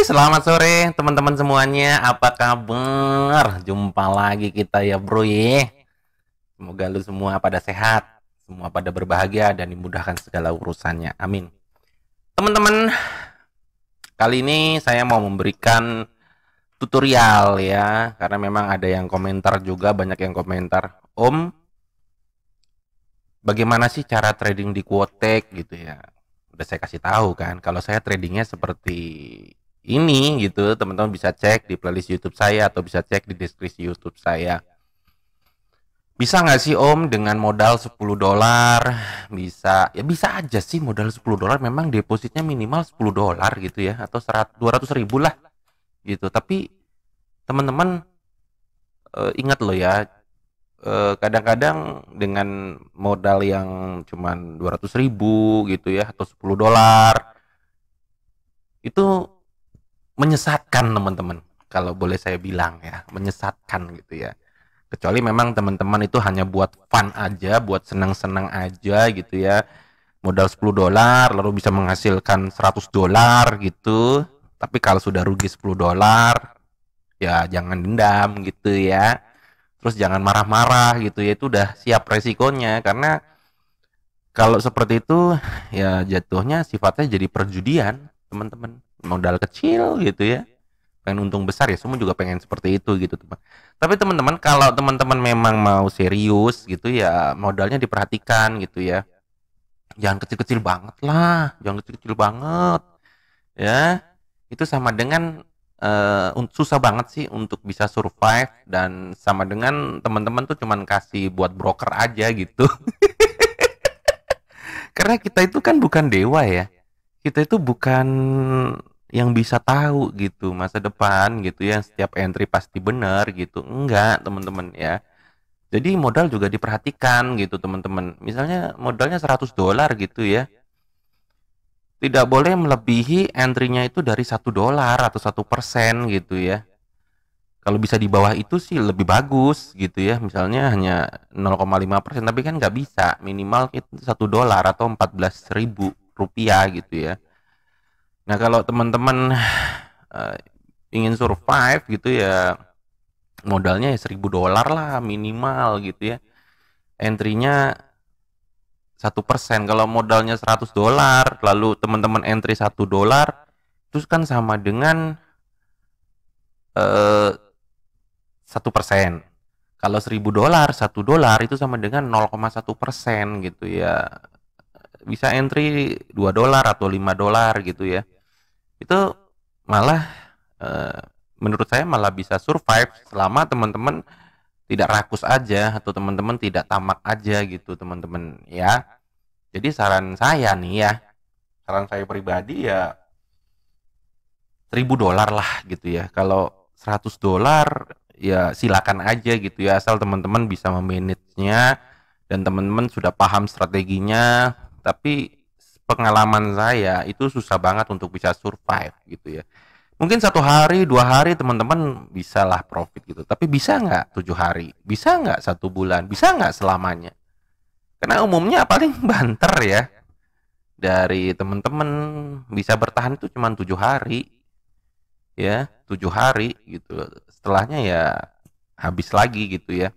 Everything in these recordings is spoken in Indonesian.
Selamat sore teman-teman semuanya. Apa kabar? Jumpa lagi kita ya bro ya. Semoga lu semua pada sehat, semua pada berbahagia dan dimudahkan segala urusannya. Amin. Teman-teman, kali ini saya mau memberikan tutorial ya, karena memang ada yang komentar juga, banyak yang komentar. Om, bagaimana sih cara trading di Quotek gitu ya? Udah saya kasih tahu kan, kalau saya tradingnya seperti ini gitu, teman-teman bisa cek di playlist YouTube saya atau bisa cek di deskripsi YouTube saya. Bisa nggak sih Om dengan modal 10 dolar? Bisa, ya bisa aja sih modal 10 dolar, memang depositnya minimal 10 dolar gitu ya, atau 200 ribu lah gitu. Tapi teman-teman ingat loh ya, kadang-kadang dengan modal yang cuman 200 ribu gitu ya, atau 10 dolar, itu menyesatkan teman-teman. Kalau boleh saya bilang ya, menyesatkan gitu ya. Kecuali memang teman-teman itu hanya buat fun aja, buat senang-senang aja gitu ya. Modal 10 dolar lalu bisa menghasilkan 100 dolar gitu. Tapi kalau sudah rugi 10 dolar, ya jangan dendam gitu ya. Terus jangan marah-marah gitu ya, itu udah siap resikonya. Karena kalau seperti itu ya jatuhnya sifatnya jadi perjudian, teman-teman. Modal kecil gitu ya, pengen untung besar ya, semua juga pengen seperti itu gitu teman. Tapi teman-teman kalau teman-teman memang mau serius gitu ya, modalnya diperhatikan gitu ya, jangan kecil-kecil banget lah, jangan kecil-kecil banget ya. Itu sama dengan susah banget sih untuk bisa survive, dan sama dengan teman-teman tuh cuman kasih buat broker aja gitu. Karena kita itu kan bukan dewa ya, kita itu bukan yang bisa tahu gitu masa depan gitu ya, setiap entry pasti benar gitu, enggak teman-teman ya. Jadi modal juga diperhatikan gitu teman-teman, misalnya modalnya 100 dolar gitu ya, tidak boleh melebihi entry-nya itu dari 1 dolar atau 1% gitu ya. Kalau bisa di bawah itu sih lebih bagus gitu ya, misalnya hanya 0,5%, tapi kan nggak bisa, minimal itu 1 dolar atau 14.000 rupiah gitu ya. Nah kalau teman-teman uh, ingin survive gitu ya, modalnya ya 1.000 dolar lah minimal gitu ya. Entry-nya 1%. Kalau modalnya 100 dolar, lalu teman-teman entry 1 dolar, itu kan sama dengan 1%. Kalau 1.000 dolar, 1 dolar itu sama dengan 0,1% gitu ya. Bisa entry 2 dolar atau 5 dolar gitu ya. Itu malah eh, menurut saya malah bisa survive selama teman-teman tidak rakus aja, atau teman-teman tidak tamak aja gitu teman-teman ya. Jadi saran saya nih ya, saran saya pribadi ya 1.000 dolar lah gitu ya. Kalau 100 dolar ya silakan aja gitu ya, asal teman-teman bisa memanagenya dan teman-teman sudah paham strateginya. Tapi pengalaman saya itu susah banget untuk bisa survive gitu ya. Mungkin 1 hari 2 hari teman-teman bisa lah profit gitu, tapi bisa nggak 7 hari, bisa nggak 1 bulan, bisa nggak selamanya? Karena umumnya paling banter ya, dari teman-teman bisa bertahan itu cuma 7 hari ya, 7 hari gitu, setelahnya ya habis lagi gitu ya.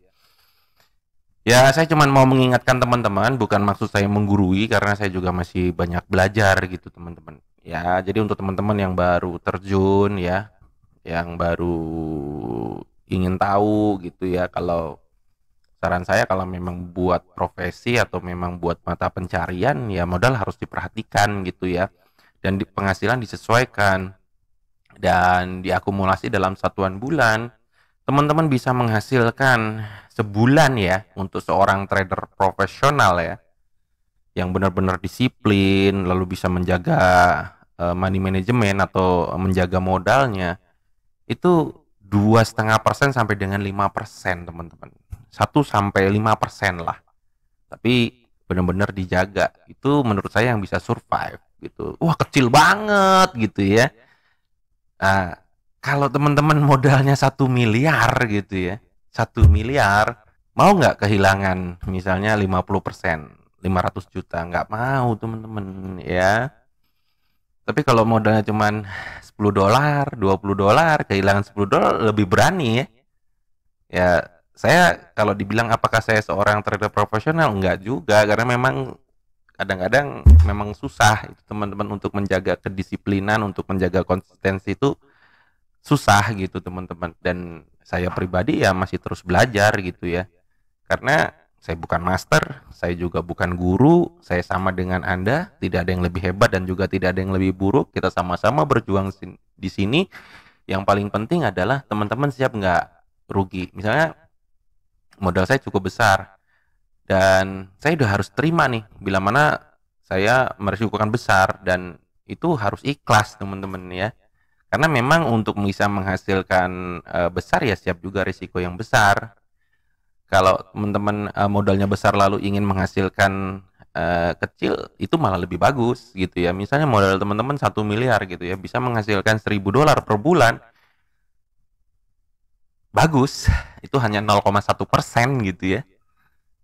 Ya saya cuma mau mengingatkan teman-teman, bukan maksud saya menggurui, karena saya juga masih banyak belajar gitu teman-teman ya. Jadi untuk teman-teman yang baru terjun ya, yang baru ingin tahu gitu ya, kalau saran saya kalau memang buat profesi atau memang buat mata pencarian ya, modal harus diperhatikan gitu ya, dan penghasilan disesuaikan dan diakumulasi dalam satuan bulan. Teman-teman bisa menghasilkan sebulan ya, untuk seorang trader profesional ya, yang benar-benar disiplin lalu bisa menjaga money management atau menjaga modalnya, itu 2,5% sampai dengan 5% teman-teman, 1 sampai 5% lah. Tapi benar-benar dijaga, itu menurut saya yang bisa survive gitu. Wah kecil banget gitu ya. Nah, kalau teman-teman modalnya 1 miliar gitu ya, 1 miliar, mau nggak kehilangan misalnya 50%, 500 juta? Nggak mau teman-teman ya. Tapi kalau modalnya cuman $10, $20, kehilangan $10 lebih berani ya. Ya, saya kalau dibilang apakah saya seorang trader profesional, enggak juga, karena memang kadang-kadang memang susah itu teman-teman untuk menjaga kedisiplinan, untuk menjaga konsistensi itu susah gitu teman-teman. Dan saya pribadi ya masih terus belajar gitu ya. Karena saya bukan master, saya juga bukan guru, saya sama dengan Anda, tidak ada yang lebih hebat dan juga tidak ada yang lebih buruk. Kita sama-sama berjuang di sini. Yang paling penting adalah teman-teman siap nggak rugi. Misalnya modal saya cukup besar dan saya udah harus terima nih bila mana saya meresikokan besar, dan itu harus ikhlas teman-teman ya. Karena memang untuk bisa menghasilkan besar ya siap juga risiko yang besar. Kalau teman-teman modalnya besar lalu ingin menghasilkan kecil, itu malah lebih bagus gitu ya. Misalnya modal teman-teman 1 miliar gitu ya, bisa menghasilkan $1.000 per bulan, bagus. Itu hanya 0,1% gitu ya.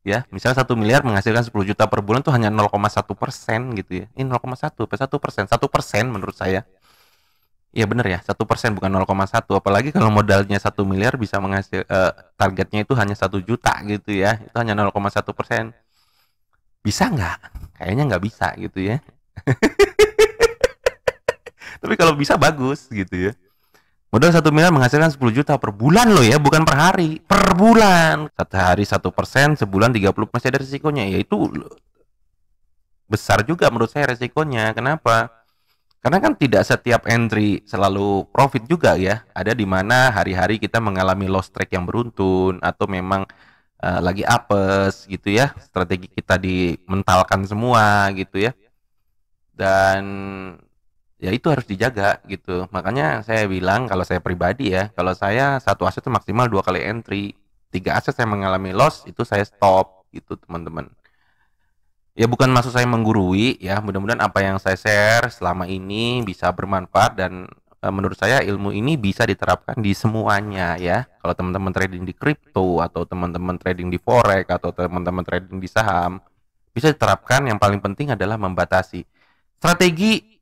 Ya, misalnya 1 miliar menghasilkan 10 juta per bulan tuh hanya 0,1% gitu ya. Ini 0,1 apa 1%? 1% menurut saya. Iya bener ya, 1% bukan 0,1. Apalagi kalau modalnya 1 miliar bisa menghasil targetnya itu hanya 1 juta gitu ya. Itu hanya 0,1%. Bisa nggak? Kayaknya nggak bisa gitu ya. Tapi kalau bisa bagus gitu ya. Modal 1 miliar menghasilkan 10 juta per bulan loh ya, bukan per hari, per bulan. Satu hari 1%, sebulan 30, masih ada risikonya. Ya itu besar juga menurut saya resikonya. Kenapa? Karena kan tidak setiap entry selalu profit juga ya. Ada di mana hari-hari kita mengalami loss track yang beruntun, atau memang lagi apes gitu ya. Strategi kita dimentalkan semua gitu ya. Dan ya itu harus dijaga gitu. Makanya saya bilang kalau saya pribadi ya, kalau saya satu aset itu maksimal 2 kali entry. 3 aset saya mengalami loss, itu saya stop gitu teman-teman. Ya bukan maksud saya menggurui ya, mudah-mudahan apa yang saya share selama ini bisa bermanfaat, dan menurut saya ilmu ini bisa diterapkan di semuanya ya. Kalau teman-teman trading di kripto, atau teman-teman trading di forex, atau teman-teman trading di saham, bisa diterapkan. Yang paling penting adalah membatasi strategi.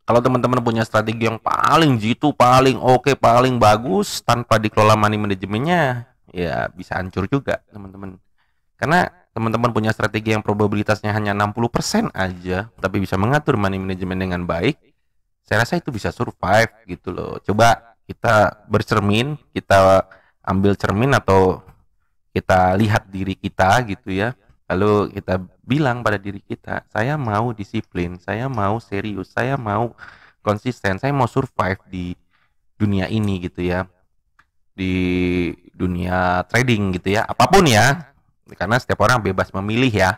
Kalau teman-teman punya strategi yang paling jitu, paling oke, paling bagus, tanpa dikelola money manajemennya, ya bisa hancur juga teman-teman. Karena teman-teman punya strategi yang probabilitasnya hanya 60% aja, tapi bisa mengatur money management dengan baik, saya rasa itu bisa survive gitu loh. Coba kita bercermin, kita ambil cermin, atau kita lihat diri kita gitu ya. Lalu kita bilang pada diri kita, saya mau disiplin, saya mau serius, saya mau konsisten, saya mau survive di dunia ini gitu ya. Di dunia trading gitu ya, apapun ya. Karena setiap orang bebas memilih ya.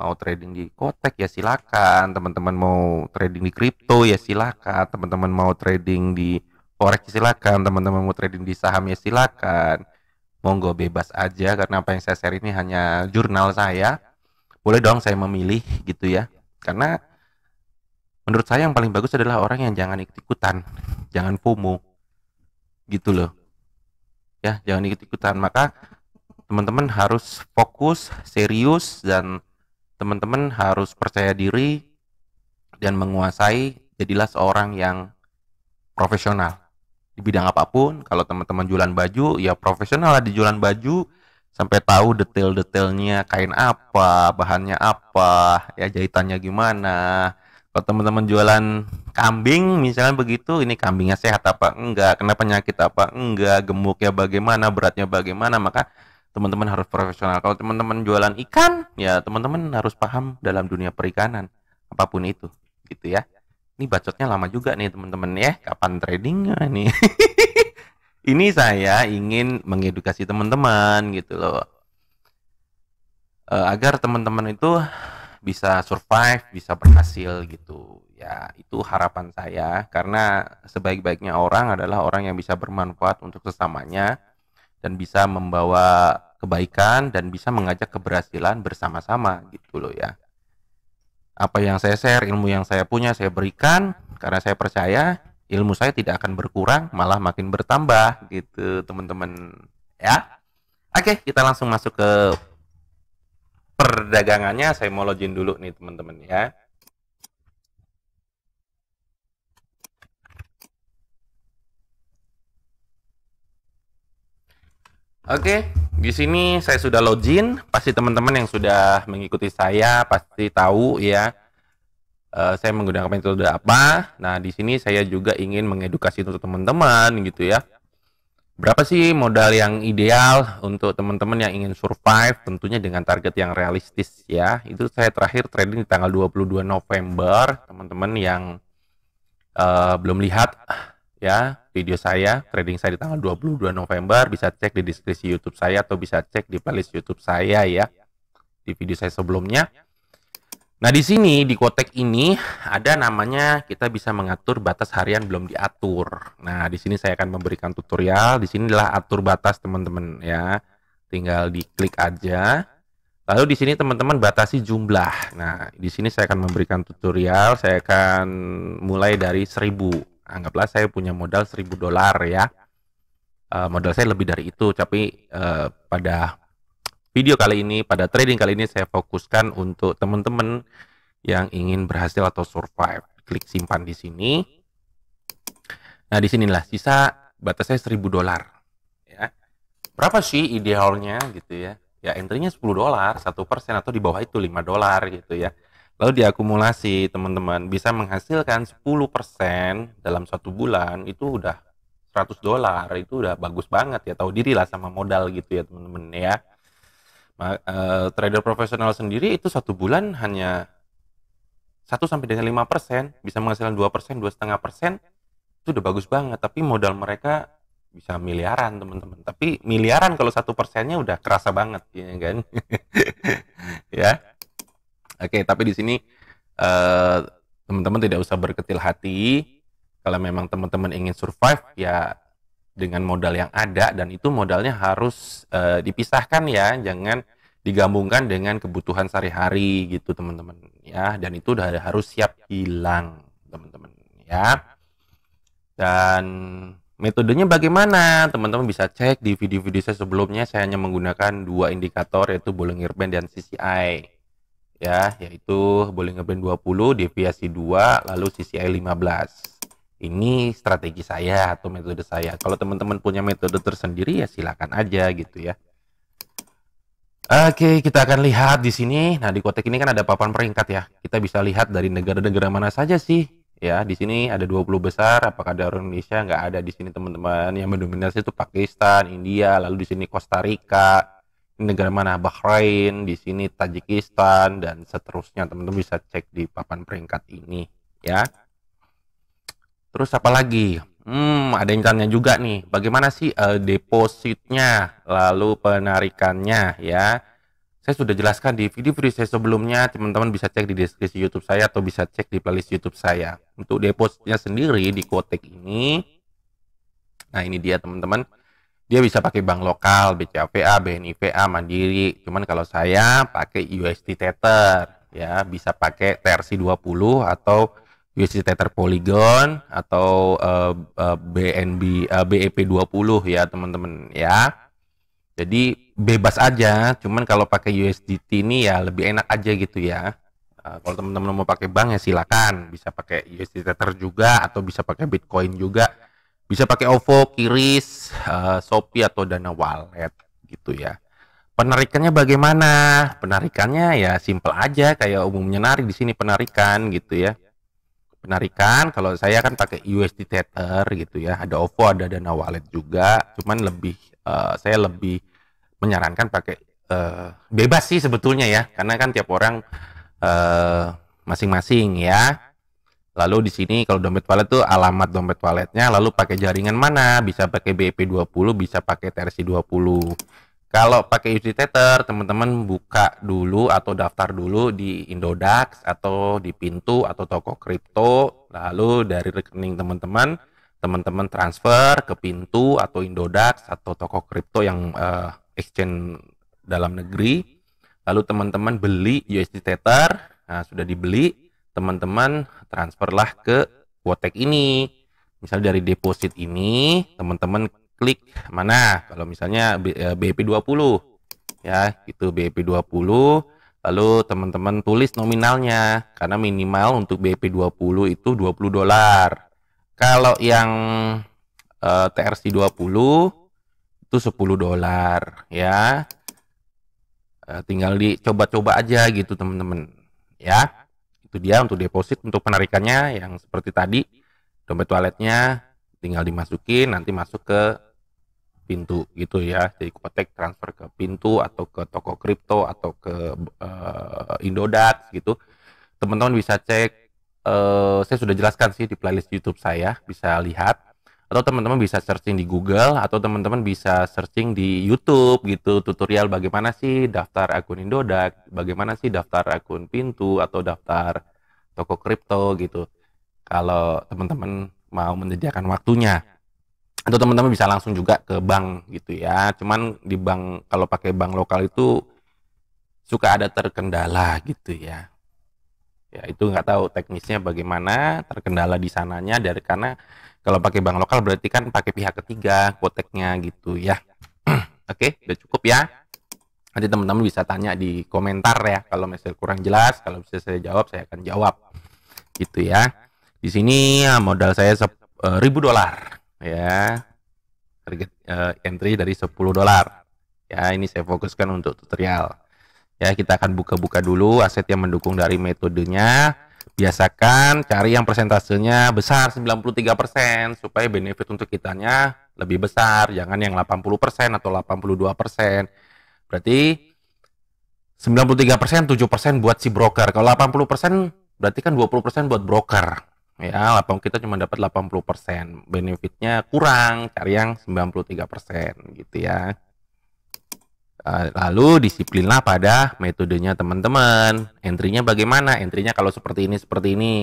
Mau trading di Kotek ya silakan, teman-teman mau trading di kripto ya silakan, teman-teman mau trading di forex ya silakan, teman-teman mau trading di saham ya silakan. Monggo bebas aja, karena apa yang saya share ini hanya jurnal saya. Boleh dong saya memilih gitu ya. Karena menurut saya yang paling bagus adalah orang yang jangan ikut-ikutan, jangan FOMO gitu loh. Ya, jangan ikut-ikutan. Maka teman-teman harus fokus, serius, dan teman-teman harus percaya diri dan menguasai. Jadilah seorang yang profesional di bidang apapun. Kalau teman-teman jualan baju, ya profesional lah di jualan baju, sampai tahu detail-detailnya, kain apa, bahannya apa, ya jahitannya gimana. Kalau teman-teman jualan kambing misalnya begitu, ini kambingnya sehat apa enggak, kena penyakit apa enggak, gemuknya bagaimana, beratnya bagaimana, maka teman-teman harus profesional. Kalau teman-teman jualan ikan, ya teman-teman harus paham dalam dunia perikanan, apapun itu gitu ya. Ini bacotnya lama juga nih teman-teman ya. Kapan tradingnya nih? Ini saya ingin mengedukasi teman-teman gitu loh. Agar teman-teman itu bisa survive, bisa berhasil gitu. Ya, itu harapan saya, karena sebaik-baiknya orang adalah orang yang bisa bermanfaat untuk sesamanya, dan bisa membawa kebaikan, dan bisa mengajak keberhasilan bersama-sama gitu loh ya. Apa yang saya share, ilmu yang saya punya saya berikan, karena saya percaya ilmu saya tidak akan berkurang, malah makin bertambah gitu teman-teman ya. Oke, kita langsung masuk ke perdagangannya. Saya mau login dulu nih teman-teman ya. Oke, di sini saya sudah login. Pasti teman-teman yang sudah mengikuti saya pasti tahu ya, saya menggunakan metode apa. Nah, di sini saya juga ingin mengedukasi untuk teman-teman gitu ya. Berapa sih modal yang ideal untuk teman-teman yang ingin survive, tentunya dengan target yang realistis ya. Itu saya terakhir trading di tanggal 22 November. Teman-teman yang belum lihat ya video saya, trading saya di tanggal 22 November, bisa cek di deskripsi YouTube saya atau bisa cek di playlist YouTube saya ya, di video saya sebelumnya. Nah, di sini di kotak ini ada namanya kita bisa mengatur batas harian belum diatur. Nah, di sini saya akan memberikan tutorial. Di sinilah atur batas teman-teman ya. Tinggal diklik aja. Lalu di sini teman-teman batasi jumlah. Nah, di sini saya akan memberikan tutorial. Saya akan mulai dari 1000. Anggaplah saya punya modal $1000 ya. Modal saya lebih dari itu, tapi pada video kali ini, pada trading kali ini saya fokuskan untuk teman-teman yang ingin berhasil atau survive. Klik simpan di sini. Nah, di sinilah sisa batasnya $1000 ya. Berapa sih idealnya gitu ya? Ya entry-nya $10, 1% atau di bawah itu $5 gitu ya. Lalu diakumulasi teman-teman bisa menghasilkan 10% dalam 1 bulan, itu udah $100, itu udah bagus banget ya. Tahu diri lah sama modal gitu ya teman-teman ya. Trader profesional sendiri itu 1 bulan hanya 1 sampai dengan 5%, bisa menghasilkan 2%, 2,5%, itu udah bagus banget. Tapi modal mereka bisa miliaran teman-teman. Tapi miliaran kalau 1%-nya udah kerasa banget ya kan. Ya. Oke, tapi di sini teman-teman tidak usah berkecil hati. Kalau memang teman-teman ingin survive ya dengan modal yang ada, dan itu modalnya harus dipisahkan ya, jangan digabungkan dengan kebutuhan sehari-hari gitu teman-teman ya, dan itu udah harus siap hilang teman-teman ya. Dan metodenya bagaimana teman-teman bisa cek di video-video saya sebelumnya. Saya hanya menggunakan 2 indikator, yaitu Bollinger Band dan CCI ya, yaitu Bollinger Band 20, deviasi 2, lalu CCI 15. Ini strategi saya atau metode saya. Kalau teman-teman punya metode tersendiri ya silakan aja gitu ya. Oke, kita akan lihat di sini. Nah, di kotak ini kan ada papan peringkat ya. Kita bisa lihat dari negara-negara mana saja sih. Ya, di sini ada 20 besar. Apakah ada orang Indonesia? Nggak ada di sini teman-teman. Yang mendominasi itu Pakistan, India, lalu di sini Costa Rica. Negara mana? Bahrain, di sini Tajikistan, dan seterusnya. Teman-teman bisa cek di papan peringkat ini ya. Terus apa lagi? Ada yang tanya juga nih, bagaimana sih depositnya, lalu penarikannya ya. Saya sudah jelaskan di video-video saya sebelumnya, teman-teman bisa cek di deskripsi YouTube saya atau bisa cek di playlist YouTube saya. Untuk depositnya sendiri di Kotek ini, nah ini dia teman-teman, dia bisa pakai bank lokal, BCA, BNI, Mandiri. Cuman kalau saya pakai USD Tether ya, bisa pakai TRC20 atau USD Tether Polygon atau BNB BEP20 ya teman-teman ya. Jadi bebas aja, cuman kalau pakai USDT ini ya lebih enak aja gitu ya. Kalau teman-teman mau pakai bank ya silakan, bisa pakai USD Tether juga atau bisa pakai Bitcoin juga. Bisa pakai OVO, Kiris, Shopee atau Dana Wallet gitu ya. Penarikannya bagaimana? Penarikannya ya simple aja kayak umumnya narik di sini penarikan gitu ya. Penarikan kalau saya kan pakai USD Tether gitu ya, ada OVO, ada Dana Wallet juga, cuman lebih saya lebih menyarankan pakai bebas sih sebetulnya ya, karena kan tiap orang masing-masing ya. Lalu di sini kalau dompet wallet tuh alamat dompet walletnya, lalu pakai jaringan mana, bisa pakai BEP20, bisa pakai TRC20. Kalau pakai USD Tether, teman-teman buka dulu atau daftar dulu di Indodax atau di Pintu atau toko kripto, lalu dari rekening teman-teman, teman-teman transfer ke Pintu atau Indodax atau toko kripto yang exchange dalam negeri, lalu teman-teman beli USD Tether. Nah, sudah dibeli, teman-teman transferlah ke Kotek ini. Misalnya dari deposit ini, teman-teman klik mana, kalau misalnya BEP20 ya, gitu BEP20, lalu teman-teman tulis nominalnya, karena minimal untuk BEP20 itu $20. Kalau yang TRC20 itu itu $10 ya. Tinggal dicoba-coba aja gitu teman-teman ya. Itu dia untuk deposit. Untuk penarikannya yang seperti tadi, dompet walletnya tinggal dimasukin, nanti masuk ke pintu gitu ya. Jadi Kotek transfer ke pintu atau ke toko kripto atau ke Indodax gitu. Teman-teman bisa cek, saya sudah jelaskan sih di playlist YouTube saya, bisa lihat. Atau teman-teman bisa searching di Google, atau teman-teman bisa searching di YouTube gitu, tutorial bagaimana sih daftar akun Indodax, bagaimana sih daftar akun pintu atau daftar toko kripto gitu. Kalau teman-teman mau menyediakan waktunya. Atau teman-teman bisa langsung juga ke bank gitu ya. Cuman di bank, kalau pakai bank lokal itu suka ada terkendala gitu ya. Ya itu nggak tahu teknisnya bagaimana, terkendala di sananya, dari karena kalau pakai bank lokal berarti kan pakai pihak ketiga Koteknya gitu ya. Oke, udah cukup ya. Nanti teman-teman bisa tanya di komentar ya, kalau misalnya kurang jelas, kalau bisa saya jawab, saya akan jawab gitu ya. Di sini ya, modal saya $1.000 ya, target entry dari $10 ya. Ini saya fokuskan untuk tutorial ya. Kita akan buka-buka dulu aset yang mendukung dari metodenya. Biasakan cari yang persentasenya besar 93% supaya benefit untuk kitanya lebih besar, jangan yang 80% atau 82%. Berarti 93%, 7% buat si broker. Kalau 80% berarti kan 20% buat broker. Ya, kita cuma dapat 80%. Benefitnya kurang, cari yang 93% gitu ya. Lalu disiplinlah pada metodenya teman-teman. Entry-nya bagaimana? Entry-nya kalau seperti ini.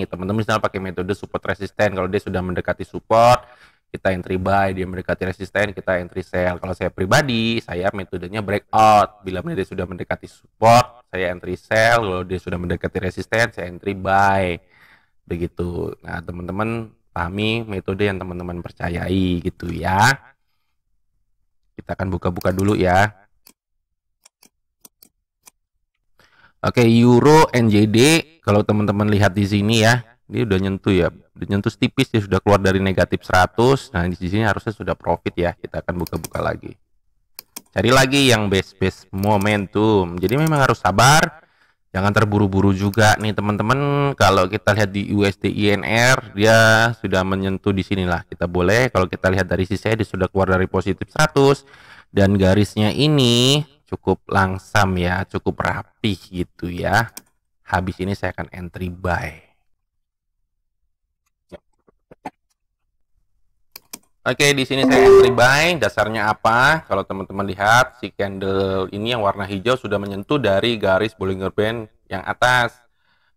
Teman-teman misalnya pakai metode support resisten. Kalau dia sudah mendekati support, kita entry buy. Dia mendekati resisten, kita entry sell. Kalau saya pribadi, saya metodenya breakout. Bila dia sudah mendekati support, saya entry sell. Kalau dia sudah mendekati resisten, saya entry buy. Begitu. Nah, teman-teman pahami metode yang teman-teman percayai gitu ya. Kita akan buka-buka dulu ya. Oke, Euro NJD, kalau teman-teman lihat di sini ya, ini udah nyentuh ya, udah nyentuh tipis, dia sudah keluar dari negatif 100. Nah, di sini harusnya sudah profit ya. Kita akan buka-buka lagi. Cari lagi yang base momentum. Jadi memang harus sabar, jangan terburu-buru juga nih teman-teman. Kalau kita lihat di USD INR, dia sudah menyentuh di sinilah. Kita boleh, kalau kita lihat dari sisi dia sudah keluar dari positif 100 dan garisnya ini cukup langsam ya, cukup rapih gitu ya. Habis ini saya akan entry buy. Oke, di sini saya entry buy. Dasarnya apa? Kalau teman-teman lihat si candle ini yang warna hijau sudah menyentuh dari garis Bollinger Band yang atas.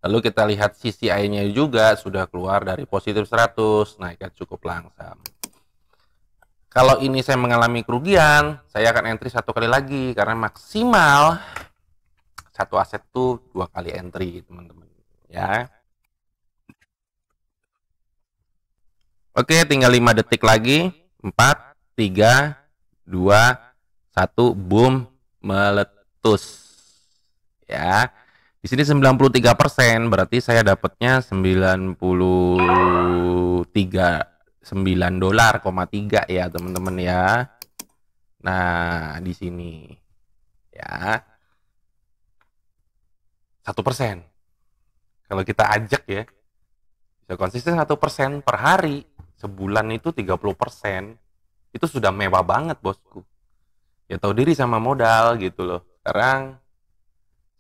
Lalu kita lihat CCI-nya juga sudah keluar dari positif 100, naiknya cukup langsam. Kalau ini saya mengalami kerugian, saya akan entry satu kali lagi karena maksimal satu aset tuh 2 kali entry teman-teman ya. Oke, tinggal 5 detik lagi. 4, 3, 2, 1, boom, meletus ya. Di sini 93%, berarti saya dapatnya 93,9 $, ya teman-teman ya. Nah, di sini ya 1%. Kalau kita ajak ya, bisa konsisten 1% per hari, sebulan itu 30%. Itu sudah mewah banget bosku. Ya tahu diri sama modal gitu loh. Sekarang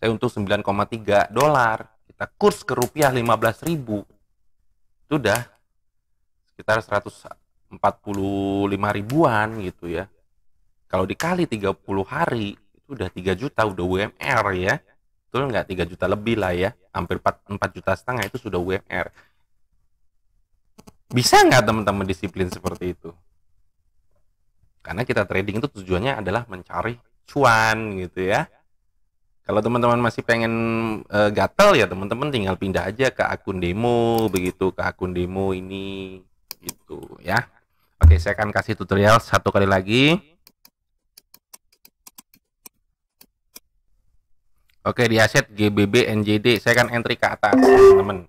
saya untuk $9,3, kita kurs ke rupiah 15.000, itu udah sekitar 145 ribuan gitu ya. Kalau dikali 30 hari itu udah 3 juta, udah UMR ya. Betul nggak? 3 juta lebih lah ya, hampir 4 juta setengah itu sudah UMR. Bisa nggak teman-teman disiplin seperti itu? Karena kita trading itu tujuannya adalah mencari cuan gitu ya. Kalau teman-teman masih pengen gatel ya teman-teman tinggal pindah aja ke akun demo, begitu ke akun demo ini gitu ya. Oke, saya akan kasih tutorial satu kali lagi. Oke, di aset GBB NJD saya akan entry ke atas teman-teman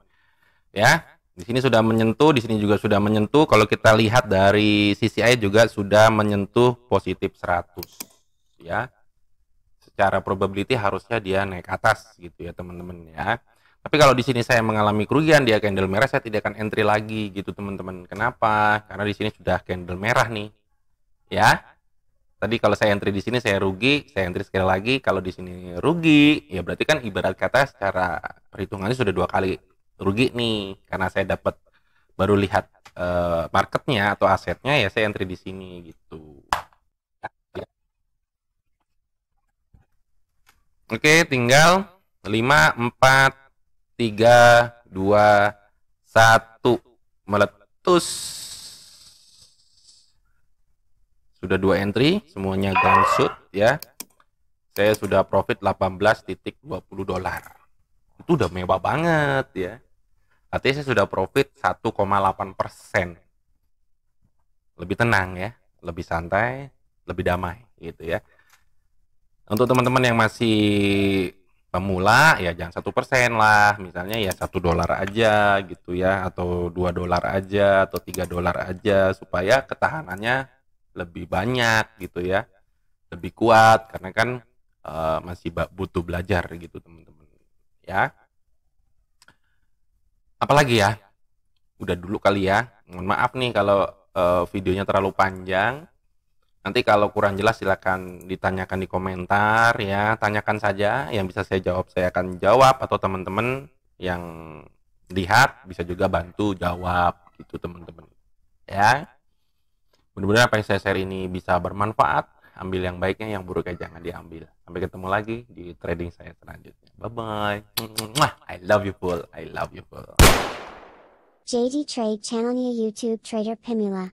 ya. Di sini sudah menyentuh, di sini juga sudah menyentuh. Kalau kita lihat dari CCI juga sudah menyentuh positif 100 ya. Secara probability harusnya dia naik atas gitu ya teman-teman ya. Tapi kalau di sini saya mengalami kerugian, dia candle merah, saya tidak akan entry lagi gitu teman-teman. Kenapa? Karena di sini sudah candle merah nih. Ya. Tadi kalau saya entry di sini saya rugi, saya entry sekali lagi. Kalau di sini rugi, ya berarti kan ibarat kata secara perhitungannya sudah 2 kali rugi nih, karena saya dapat baru lihat marketnya atau asetnya, ya saya entry di sini gitu. Oke, tinggal 5, 4, 3, 2, 1 meletus. Sudah 2 entry, semuanya gangsut ya. Saya sudah profit 18.20 dolar. Itu udah mewah banget ya. Artinya saya sudah profit 1,8%. Lebih tenang ya, lebih santai, lebih damai gitu ya. Untuk teman-teman yang masih pemula ya jangan 1% lah, misalnya ya $1 aja gitu ya, atau $2 aja, atau $3 aja, supaya ketahanannya lebih banyak gitu ya, lebih kuat, karena kan masih butuh belajar gitu teman-teman ya. Apalagi ya, udah dulu kali ya, mohon maaf nih kalau videonya terlalu panjang. Nanti kalau kurang jelas silakan ditanyakan di komentar ya, tanyakan saja, yang bisa saya jawab saya akan jawab, atau teman-teman yang lihat bisa juga bantu jawab gitu teman-teman ya. Mudah-mudahan apa yang saya share ini bisa bermanfaat, ambil yang baiknya, yang buruknya jangan diambil. Sampai ketemu lagi di trading saya selanjutnya. Bye bye. I love you full, I love you full. JD Trade channelnya YouTube Trader Pemula.